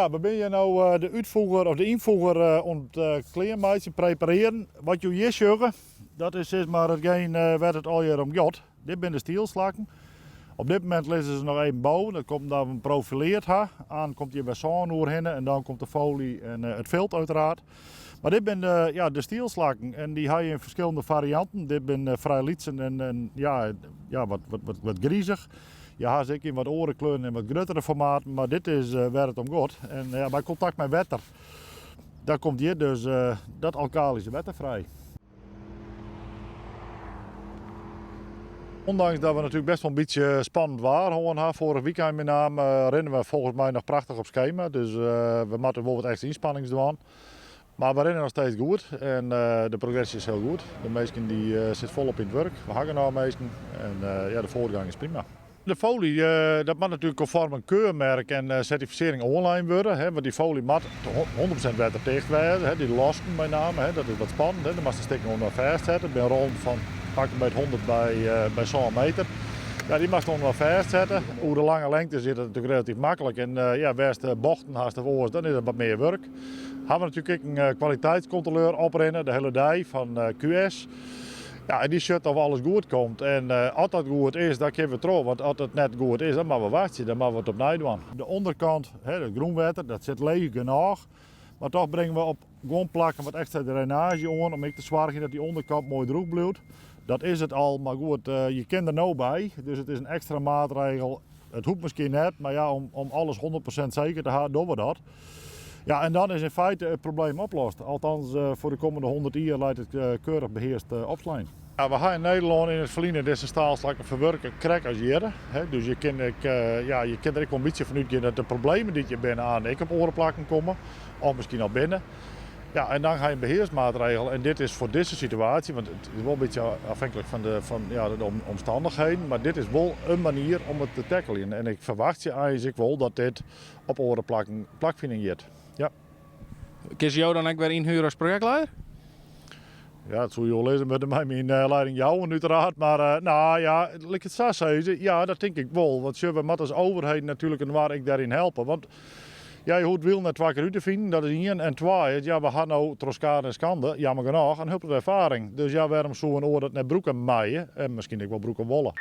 Ja, we zijn hier nou de uitvoer of de invoer om het kleermaatje prepareren. Wat je hier ziet, dat is zeg maar hetgeen waar het al jaar om gaat. Dit zijn de stielslakken. Op dit moment liggen ze nog even boven. Dat komt omdat we hem profileerd hebben. Aan komt hier bij zonoer heen en dan komt de folie en het vilt uiteraard. Maar dit zijn de stielslakken en die heb je in verschillende varianten. Dit zijn vrij lietsen en wat griezig. Je hebt zeker in wat orenkleuren en wat gruttere formaten, maar dit is waar het om gaat. En bij contact met water, daar komt hier dus dat alkalische water vrij. Ondanks dat we natuurlijk best wel een beetje spannend waren, vorige weekend met name, rennen we volgens mij nog prachtig op schema. Dus we moeten wel wat extra inspanningen doen. Maar we rennen nog steeds goed en de progressie is heel goed. De meesten zitten volop in het werk, we hangen nou meesten en de voortgang is prima. De folie, dat moet natuurlijk conform een keurmerk en certificering online worden. Hè, want die folie moet 100% waterdicht zijn, die lasten met name, hè, dat is wat spannend. Hè. Dan moet je stikken onder vastzetten, bij een rond van pak bij 100 bij 100 meter. Ja, die mag je onder vastzetten. Over de lange lengte zit het natuurlijk relatief makkelijk. En waar de bochten haast of oors, dan is het wat meer werk. Hebben we natuurlijk ook een kwaliteitscontroleur oprennen, de hele dag van QS. Ja, en die ziet of alles goed komt. En als dat goed is, dan kunnen we trouw. Want als het net goed is, dan moeten we wachten. Dan moeten we het opnieuw doen. De onderkant, het groenwater, dat zit leeg genoeg. Maar toch brengen we op gewoon plakken wat extra drainage aan. Om te zorgen dat die onderkant mooi droog blijft. Dat is het al, maar goed, je kent er nou bij. Dus het is een extra maatregel. Het hoeft misschien net, maar ja, om alles 100% zeker te houden, doen we dat. Ja, en dan is in feite het probleem opgelost. Althans, voor de komende 100 jaar lijkt het keurig beheerst opslaan. Ja, we gaan in Nederland in het verliezen deze staalslakken verwerken krek als jaren. Dus je kunt er ook een beetje van uitgaan dat de problemen die je binnen aan ik op orenplakken komen. Of misschien al binnen. Ja, en dan ga je een beheersmaatregel. En dit is voor deze situatie, want het is wel een beetje afhankelijk van de omstandigheden. Maar dit is wel een manier om het te tackelen. En ik verwacht je eigenlijk wel dat dit op orenplakken plakvineert. Ja. Kun je jou dan ook weer inhuren als projectleider? Ja, dat zul je wel lezen met mijn leiding jou uiteraard. Maar nou ja, ik het zo zeggen, ja, dat denk ik wel. Want we moeten als overheid natuurlijk en waar ik daarin helpen. Want ja, je hoeft wil net twee keer uit te vinden, dat is 1 en 2. Ja, we gaan nou troskade en schande, jammer genoeg, een hulp de ervaring. Dus ja, waarom zo een oor dat net broeken maaien en misschien ook wel broeken wollen.